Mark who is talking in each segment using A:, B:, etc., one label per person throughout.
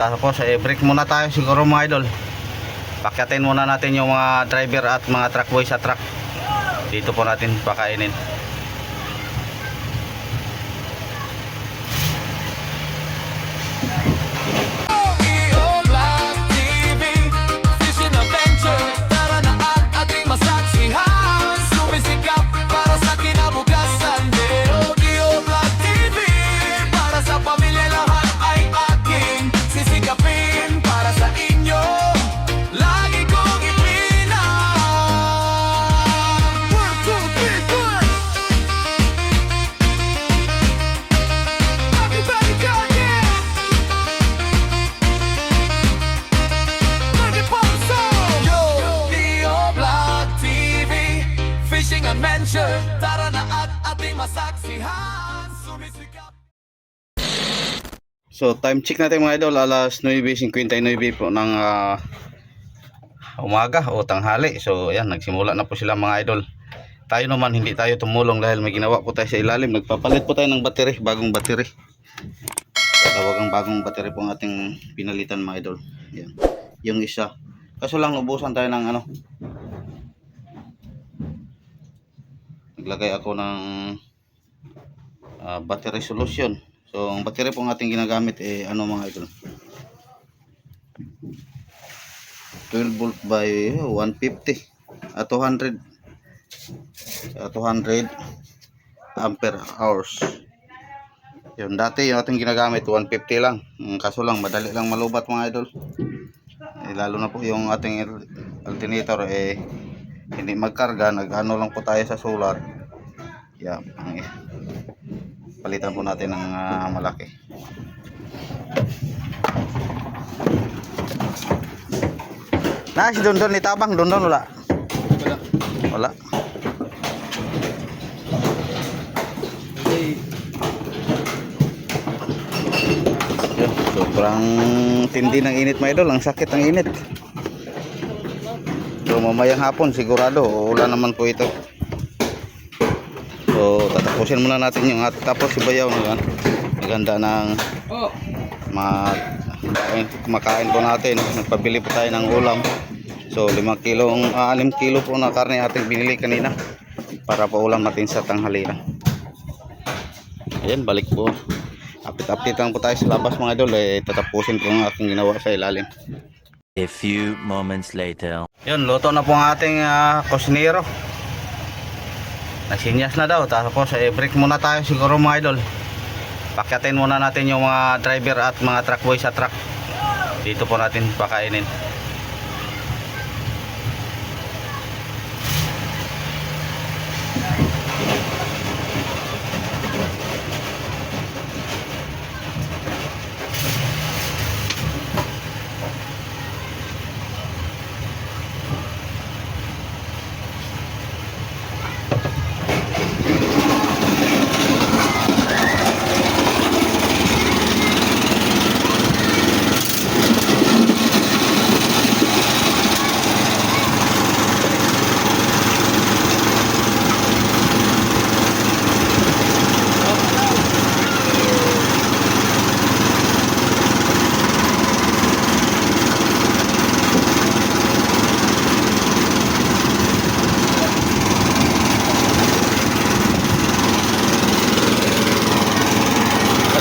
A: Tapos break muna tayo siguro mga idol. Pakyatin muna natin yung mga driver at mga truck boy sa truck. Dito po natin pakainin.
B: Tara na at ating masaksihan, sumisikap.
A: So time check natin mga idol, alas 9:59 po ng umaga o tanghali. So ayan, nagsimula na po sila mga idol. Tayo naman hindi tayo tumulong dahil may ginawa po tayo sa ilalim. Nagpapalit po tayo ng battery, bagong battery. Tawagang bagong battery po ang ating pinalitan mga idol. Ayan. Yung isa. Kaso lang ubusan tayo ng naglagay ako ng battery solution. So ang battery po ang ating ginagamit mga idol, 12 volt by 150 at 200 ampere hours. Yun, dati yung ating ginagamit 150 lang, kaso lang madali lang malubat mga idol. Lalo na po yung ating alternator hindi magkarga, nag-ano lang po tayo sa solar. Yeah, palitan po natin ng malaki. Na si Dondon ni Tabang, Dondon wala. Wala. Yun, sobrang tindi ng init mga idol, ang sakit ng init. So mamayang hapon sigurado uulan naman po ito. So tatapusin muna natin yung tapos si Bayaw na maganda ng makain po natin. Nagpabili po tayo ng ulam. So 6 kilo po na karne ating binili kanina para po ulam natin sa tanghalian. Ayan, balik po. Update lang po tayo sa labas mga idol. Tatapusin ko ang aking ginawa sa ilalim.
C: A few moments later.
A: Yun, luto na po ang ating kusinero. Nasinyas na daw. Tapos break muna tayo siguro mga idol. Pakyatin muna natin yung mga driver at mga truck boy sa truck. Dito po natin pakainin.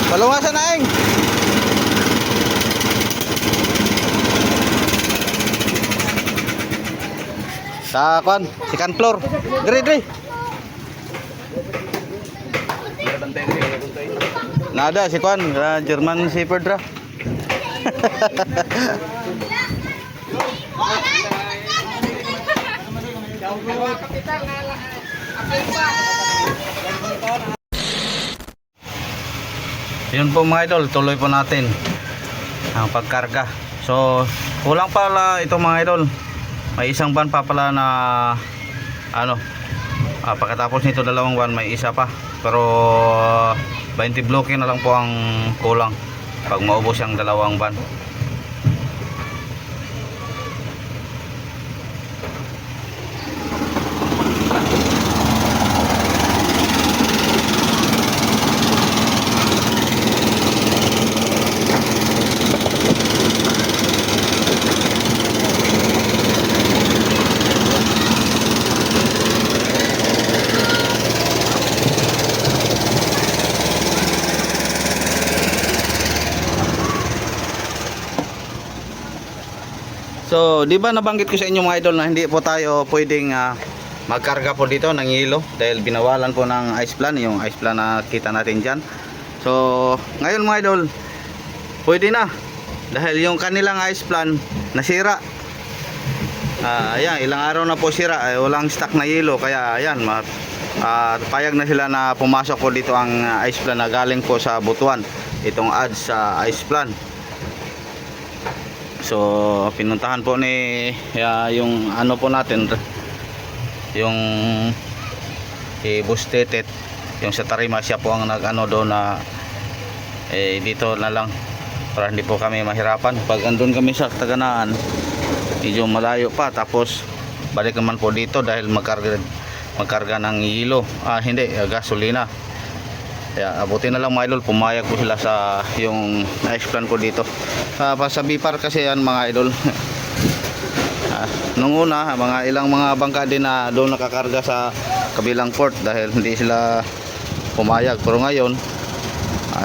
A: Palungasan na eng. Sa kwan, second floor. Dre. Nada si kwan, German Shepherd ra. Yun po mga idol, tuloy po natin ang pagkarga. So kulang pala ito mga idol, may isang van pa pala na pagkatapos nito 2 van may isa pa, pero 20 bloke na lang po ang kulang pag maubos yung 2 van. So, di ba nabanggit ko sa inyo mga idol na hindi po tayo pwedeng magkarga po dito ng hilo dahil binawalan po ng ice plan, yung ice plan na kita natin dyan. So, ngayon mga idol, pwede na dahil yung kanilang ice plan nasira. Ayan, ilang araw na po sira, walang stock na hilo, kaya ayan, payag na sila na pumasok po dito ang ice plan na galing po sa Butuan, itong ads sa ice plan. So pinuntahan po ni yung ano po natin, yung Bustetet, yung sa Tarima, siya po ang nag-ano doon na dito na lang para hindi po kami mahirapan. Pag andun kami sa Taganaan, medyo malayo pa, tapos balik naman po dito dahil magkarga ng hilo, gasolina. Kaya abutin na lang mga idol, pumayag po sila sa yung ice plan ko dito. Sa Bipar kasi yan mga idol. Nung una, ilang mga bangka din na doon nakakarga sa kabilang port dahil hindi sila pumayag. Pero ngayon,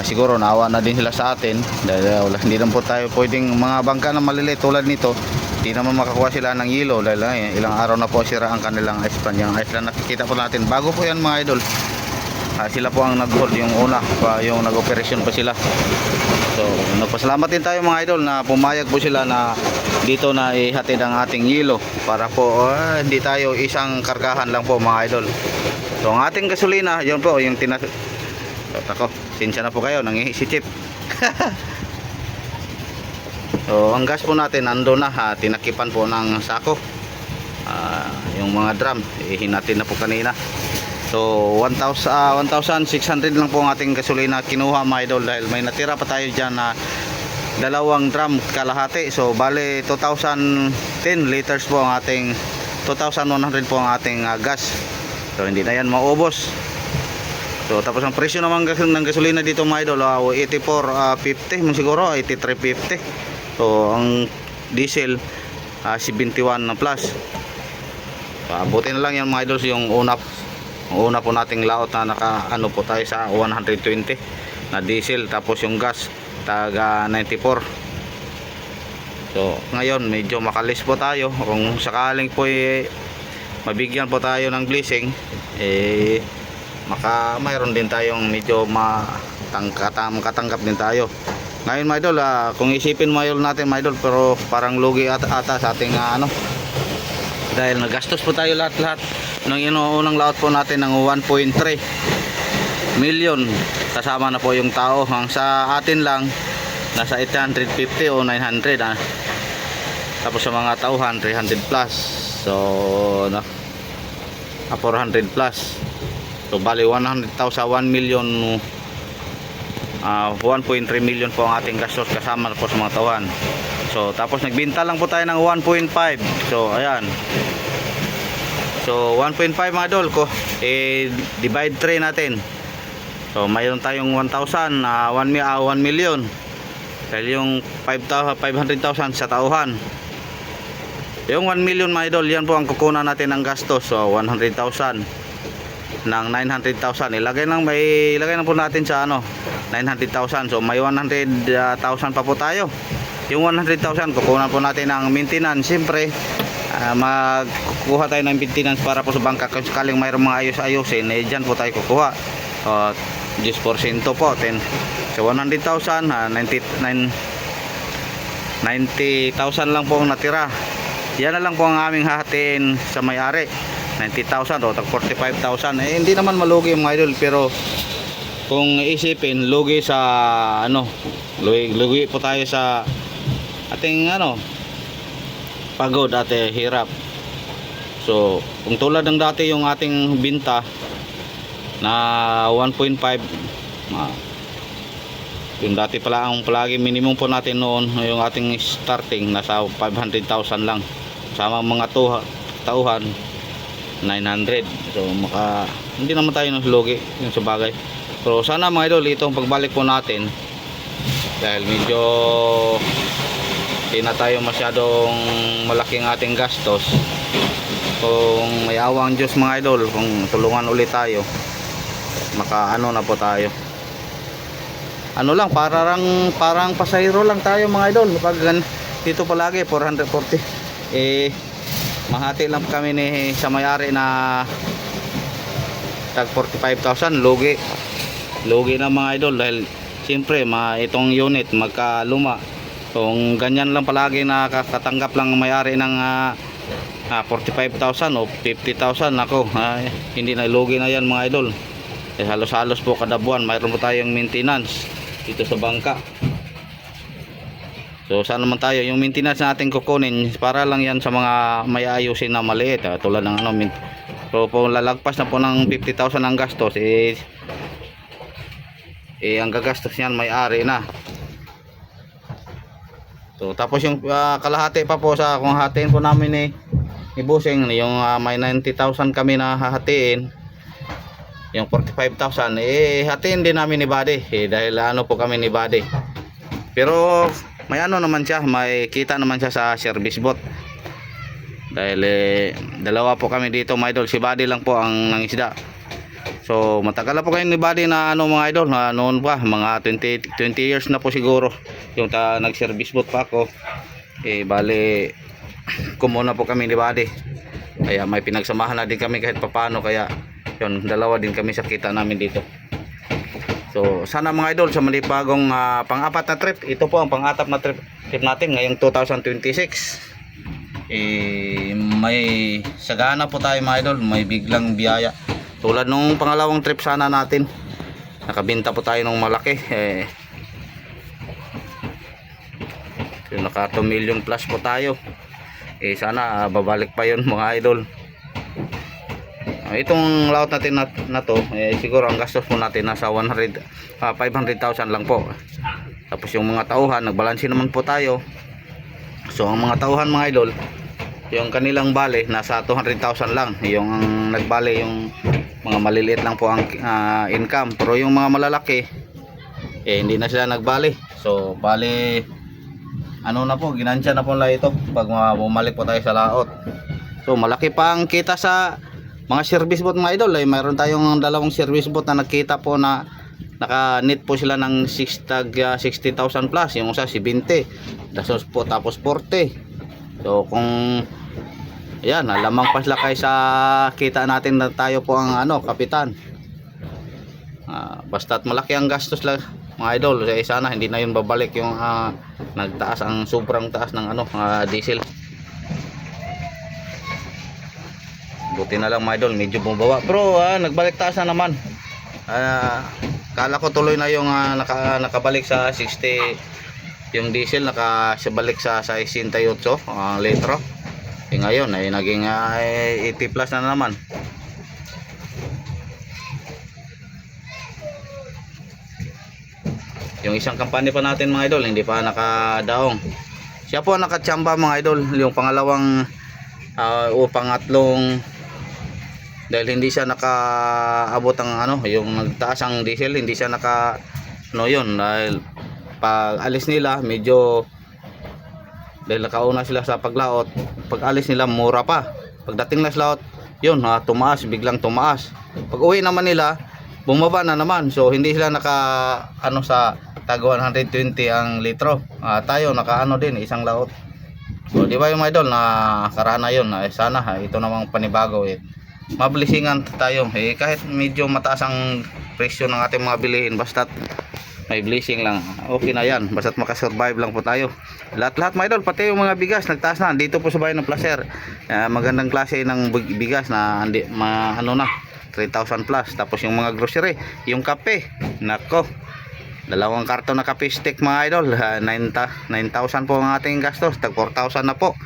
A: siguro naawa na din sila sa atin dahil hindi naman po tayo pwedeng, mga bangka na maliliit tulad nito, hindi naman makakuha sila ng hilo dahil ilang araw na po sira ang kanilang ice plan. Yung ice plan nakikita po natin, bago po yan mga idol. Sila po ang nag-hold yung una, yung nag-operasyon pa sila. So nagpasalamat din tayo mga idol na pumayag po sila na dito na ihatid ang ating hilo para po hindi tayo isang kargahan lang po mga idol. So ang ating gasolina, yun po yung ako, sinsya na po kayo, nangihi si Chip. So ang gas po natin ando na, tinakipan po ng sako. Yung mga drum hinatin na po kanina. So 1,600 lang po ang ating gasolina kinuha mga idol dahil may natira pa tayo dyan na dalawang drum kalahati. So bale 2,010 liters po ang ating 2,100 po ang ating gas. So hindi na yan maubos. So tapos ang presyo naman ng gasolina dito mga idol, 84.50 siguro, 83.50. So ang diesel 71 na plus. So abutin na lang yan mga idol yung una po nating laot na naka po tayo sa 120 na diesel, tapos yung gas taga 94. So ngayon medyo makalis po tayo, kung sakaling po mabigyan po tayo ng blessing, mayroon din tayong medyo makatanggap din tayo. Ngayon mga idol, kung isipin mga idol natin mga idol, pero parang lugi ata sa ating dahil nagastos po tayo lahat nung unang laot po natin ng 1.3 million kasama na po yung tao. Ang sa atin lang nasa 850 o 900 tapos sa mga tauhan 300 plus, so 400 plus, so bali 100,000, 1 million, 1.3 million po ang ating gastos kasama na po sa mga tauhan. So tapos nagbenta lang po tayo ng 1.5. So ayan, so 1.5 mga idol ko, divide 3 natin. So mayroon tayong 1,000, 1 million dahil yung 500,000 sa tauhan. Yung 1 million mga idol, yan po ang kukunan natin ng gastos. So 100,000 ng 900,000, ilagay lang po natin sa 900,000. So may 100,000 pa po tayo. Yung 100,000 kukunan po natin ng maintenance. Siyempre magkukuha tayo ng maintenance para po sa bangka kung sakaling mayroong mga ayos-ayusin, dyan po tayo kukuha. 10% po 10. So 100,000, 90,000 lang po ang natira. Yan na lang po ang aming hahatiin sa may-ari, 90,000 o 45,000. Hindi naman malugi mga idol, pero kung isipin, lugi sa lugi po tayo sa ating pagod at hirap. So kung tulad ng dati yung ating binta na 1.5, yung dati pala ang palagi minimum po natin noon, yung ating starting nasa 500,000 lang, sama mga tauhan 900. So hindi naman tayo lugi yung sa bagay. Pero sana mga idol, itong pagbalik po natin, dahil medyo hindi na tayo masyadong malaking ating gastos, kung may awang Diyos mga idol, kung tulungan ulit tayo, na po tayo. Lang, parang pasahero lang tayo mga idol. Pag dito palagi 440. Mahati lang kami ni sa may-ari na tag 45,000. Lugi na mga idol dahil siyempre itong unit magkaluma. Kung ganyan lang palagi nakakatanggap lang ang may-ari ng 45,000 o 50,000, ako hindi na, lugi na yan mga idol. Halos-halos po kada buwan mayroon po tayong maintenance dito sa bangka. So saan naman tayo, yung maintenance natin kukunin para lang yan sa mga may ayusin na maliit, tulad ng so kung lalagpas na po ng 50,000 ang gastos, ang gagastos niyan may-ari na. So tapos yung kalahati pa po sa kung hatiin po namin ni Busing, yung may 90,000 kami na hahatiin, yung 45,000 hatiin din namin ni Buddy dahil po kami ni Buddy. Pero may naman siya, may kita naman siya sa service bot. Dahil dalawa po kami dito mga idol, si Buddy lang po ang nangisda. So matagal na po kayo ni Buddy na mga idol, noon pa mga 20 years na po siguro yung nag-service bot pa ako. Bali kumuna po kami ni Buddy. Kaya may pinagsamahan na din kami kahit papano, kaya yun, dalawa din kami sa kita namin dito. So sana mga idol, sa malipagong pang-apat na trip, ito po ang pang-apat na trip natin ngayong 2026. May sagana po tayo mga idol, may biglang biyaya. Tulad nung pangalawang trip sana natin, nakabenta po tayo ng malaki. Naka 2 million plus po tayo. Sana babalik pa yun mga idol. Itong laot natin na to, siguro ang gastos po natin nasa 500,000 lang po. Tapos yung mga tauhan, nagbalansin naman po tayo. So ang mga tauhan mga idol, yung kanilang bale nasa 200,000 lang. Yung nagbale, yung mga maliliit lang po ang income. Pero yung mga malalaki, hindi na sila nagbale. So bale na po, ginansya na po lang ito pag bumalik po tayo sa laot. So malaki pa ang kita sa mga service boat mga idol. Mayroon tayong dalawang service boat na nakita po na naka-net po sila ng 60,000 plus. Yung isa 70, tapos 40. So kung ayan, lamang pa sila kaysa kita natin na tayo po ang kapitan. Basta't malaki ang gastos lang mga idol, sana hindi na yun babalik yung nagtaas, ang sobrang taas ng diesel. Buti na lang mga idol, medyo bumaba, pero nagbalik taas na naman. Kala ko tuloy na yung nakabalik sa 60 yung diesel, nakabalik sa 68 litro. Ngayon ay naging 80 plus na naman. Yung isang kampanya pa natin mga idol, hindi pa nakadaong. Siya po nakatsamba mga idol, yung pangalawang o pangatlong, dahil hindi siya nakaabot ang yung nagtaas ang diesel, hindi siya yun, dahil pag alis nila medyo, dahil nakauna sila sa paglaot, pag alis nila mura pa, pagdating na sa laot yun tumaas, biglang tumaas. Pag uwi naman nila, bumaba na naman. So hindi sila sa tag 120 ang litro. Tayo din isang laot. So di ba yung mga idol, na karana yun, sana ito namang panibago mabilisingan tayo. Kahit medyo mataas ang presyo ng ating mga bilihin, basta't may blessing lang, okay na yan. Basta't makasurvive lang po tayo. Lahat mga idol, pati yung mga bigas nagtaas na dito po sa bayan ng Placer. Magandang klase ng bigas na 3,000 plus. Tapos yung mga grocery, yung kape, nako, dalawang karton na kape stick mga idol, 9,000 po ang ating gastos, tag 4,000 na po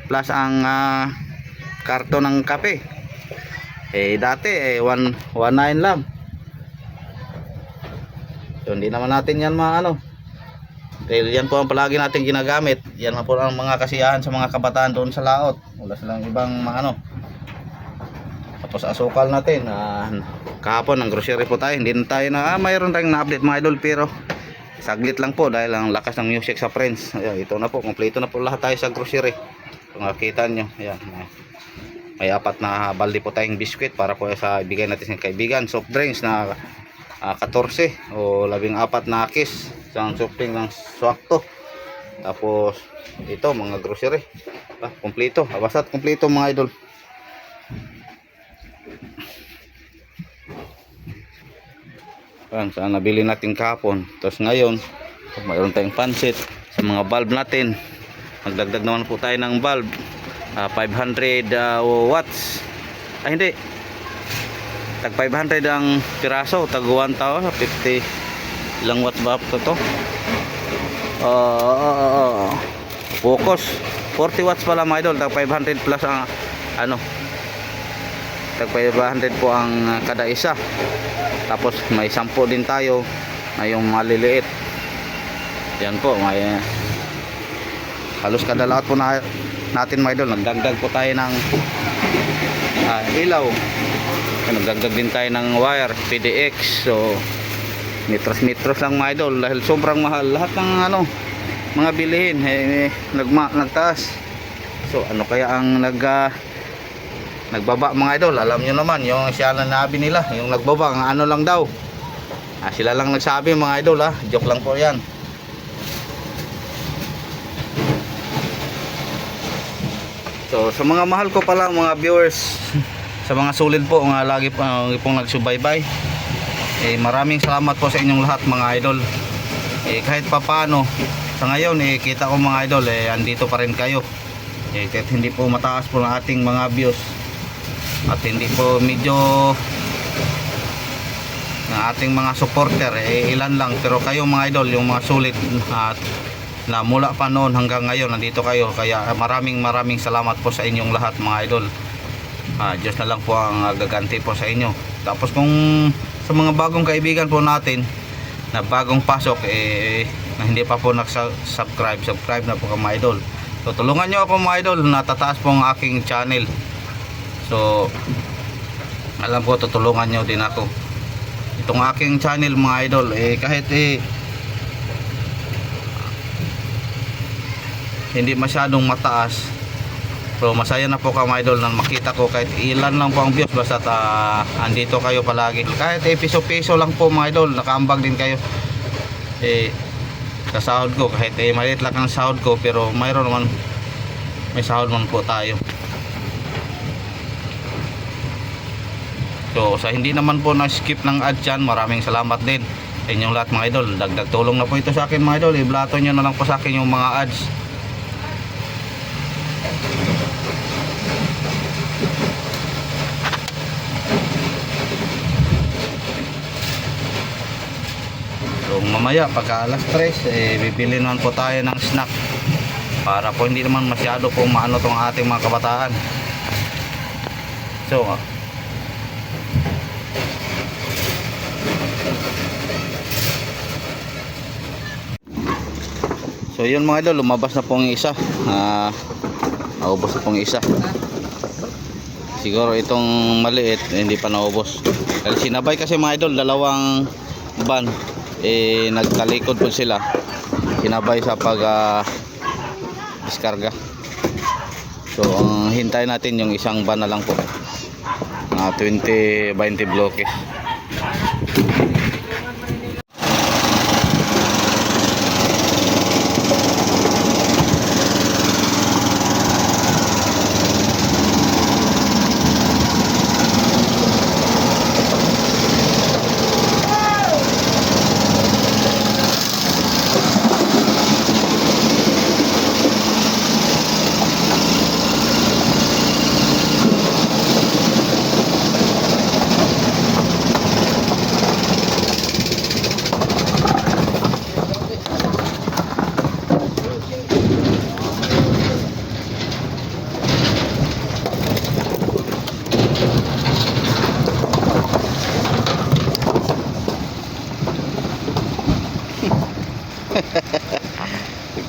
A: plus ang karton ng kape. Dati 119 lang. So hindi naman natin yan dahil yan po ang palagi natin ginagamit. Yan po ang mga kasiyahan sa mga kabataan doon sa laot. Wala silang ibang tapos asukal natin, kahapon ng grocery po tayo, hindi na tayo mayroon tayong na-update mga idol, pero saglit lang po dahil ang lakas ng music sa friends. Ito na po, kompleto na po lahat tayo sa grocery. Kung nakita nyo, may 4 na balde po tayong biskwit para po sa ibigay natin sa kaibigan. Soft drinks na 14 o 14 na kiss, isang soft drink ng swakto. Tapos ito mga grocery. Kompleto. Basta't kompleto mga idol. Saan nabili natin kahapon. Tapos ngayon, mayroon tayong pansit sa mga bulb natin. Magdagdag naman po tayo ng bulb. 500 watts. Ay hindi. Tag 500 ang piraso. Tag 1,000. 50. Ilang watts ba ito to? Focus. 40 watts pala mga idol. Tag 500 plus ang ano. Tag 500 po ang kada isa. Tapos may 10 din tayo na yung maliliit. Yan po, may halos kada lahat po natin mga idol. Nagdagdag po tayo ng ilaw. Nagdagdag din tayo ng wire, PDX. So metros lang mga idol dahil sobrang mahal lahat ng ano mga bilihin nagtaas. So ano kaya ang nagbaba mga idol? Alam nyo naman yung siya na nabi nila, yung nagbaba ang ano lang daw, sila lang nagsabi mga idol, joke lang po yan. So sa mga mahal ko pala mga viewers, sa mga solid po nga lagi pong nagsubaybay, maraming salamat po sa inyong lahat mga idol. Kahit papano sa ngayon kita ko mga idol andito pa rin kayo, kahit hindi po mataas po ang ating mga views at hindi po medyo ng ating mga supporter ilan lang, pero kayo mga idol yung mga sulit at na mula pa noon hanggang ngayon nandito kayo, kaya maraming salamat po sa inyong lahat mga idol. Diyos na lang po ang gaganti po sa inyo. Tapos kung sa mga bagong kaibigan po natin na bagong pasok na hindi pa po subscribe na po mga idol. So tulungan nyo ako mga idol, natataas po ang aking channel. So alam ko tutulungan nyo din ako. Itong aking channel mga idol kahit hindi masyadong mataas, so masaya na po ka mga idol na makita ko kahit ilan lang po ang views, basta andito kayo palagi. Kahit piso-piso lang po mga idol, nakaambag din kayo sa sahod ko. Kahit maliit lang ang sahod ko, pero may sahod man po tayo. So sa hindi naman po na-skip ng ad dyan, maraming salamat din sa inyong lahat mga idol. Dagdag tulong na po ito sa akin mga idol. Iblato nyo na lang po sa akin yung mga ads. So mamaya pagka alas 3 bibili naman po tayo ng snack para po hindi naman masyado po maano tong ating mga kabataan. So yun mga idol, lumabas na pong isa. Naubos na pong isa. Siguro itong maliit hindi pa naubos. Dahil sinabay kasi mga idol, dalawang van nagtalikod po sila. Sinabay sa pag diskarga. So ang hintay natin yung isang van na lang po. 20 bloke.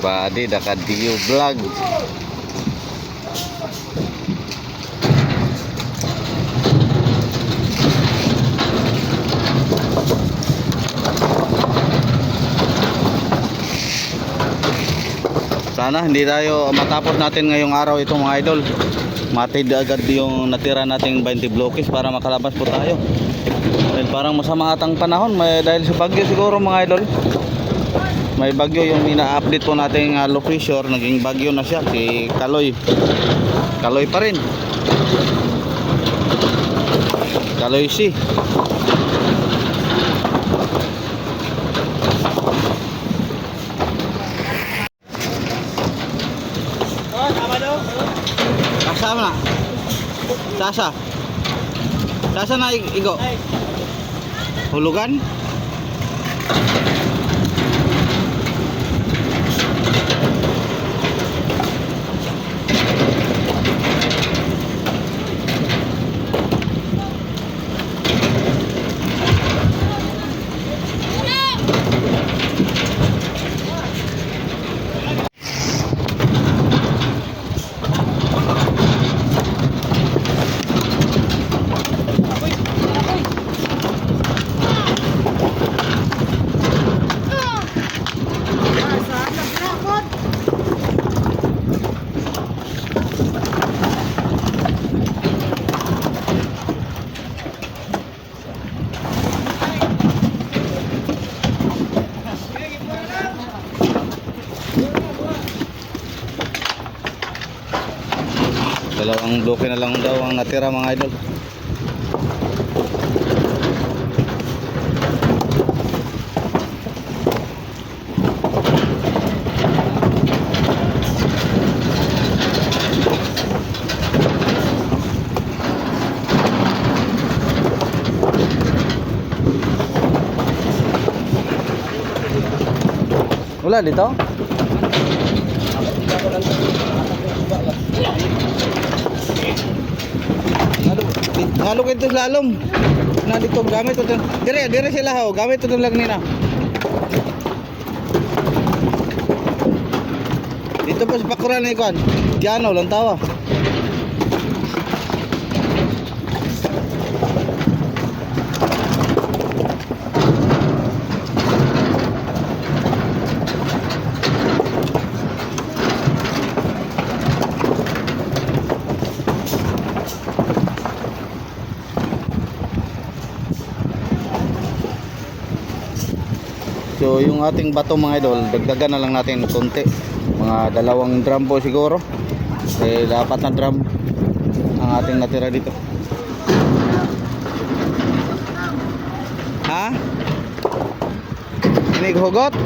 A: Ibadi nakadiyo vlog. Sana hindi tayo matapos natin ngayong araw itong mga idol. Matid agad yung natira nating 20 blokes para makalabas po tayo. Dahil parang masama atang panahon dahil sa bagyo siguro mga idol. may bagyo yung ina-update po nating low pressure, naging bagyo na siya, si Kaloy. Kaloy pa rin. Kaloy si. Kasama na. Sasa. Sasa na igo. Hulugan. Dalawang bloke na lang daw ang natira mga idol. Wala dito? Ngalo kito slalom. Na dito gamit ito. Dire sila ho, gamit ito lang nina. Dito po sa pakuran ni Kwan. Diano lang tawa. So yung ating bato mga idol, dagdagan na lang natin konti. Mga 2 drum po siguro. Kasi 4 na drum ang ating natira dito. Ha? Ini hugot?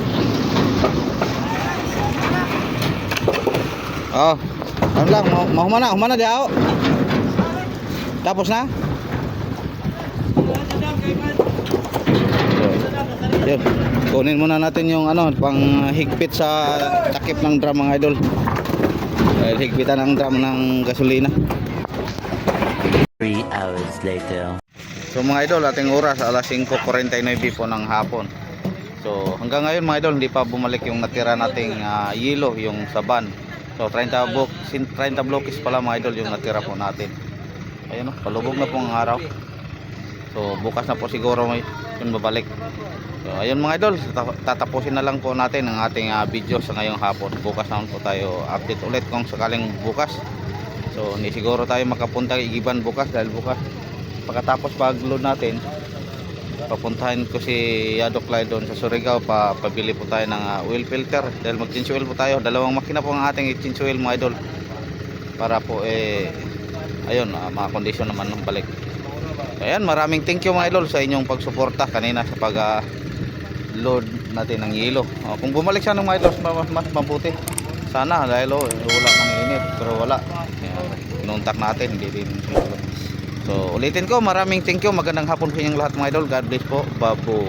A: Oh, ano lang, humana di ako. Tapos na? Yun. Kunin muna natin yung ano, pang higpit sa takip ng drum mga idol. Dahil higpitan ang drum ng gasolina.
C: 3 hours later.
A: So mga idol, ating oras alas 5:49 po ng hapon. So hanggang ngayon mga idol, hindi pa bumalik yung natira nating yelo, yung saban. So 30 blocks pala mga idol yung natira po natin. Ayun, palubog na po ang araw. So bukas na po siguro may yun babalik. So ayun mga idol, tatapusin na lang po natin ang ating video sa ngayong hapon. Bukas naman po tayo update ulit kung sakaling bukas. So hindi siguro tayo makapunta Igiban bukas dahil bukas pagkatapos pag-load natin, papuntahin ko si Yado Clay doon sa Surigao, pabili po tayo ng oil filter dahil mag-change oil po tayo. 2 makina po ang ating i-change oil mga idol para po ayun, makakondisyon naman ng balik. Ayan, maraming thank you mga idol sa inyong pagsuporta kanina sa pag-load natin ng yelo. Kung bumalik siya ng mga idol, mas mabuti sana dahil wala nang init, pero wala. Inuntak natin, hindi din. So ulitin ko, maraming thank you, magandang hapon sa inyong lahat mga idol. God bless po, Babu.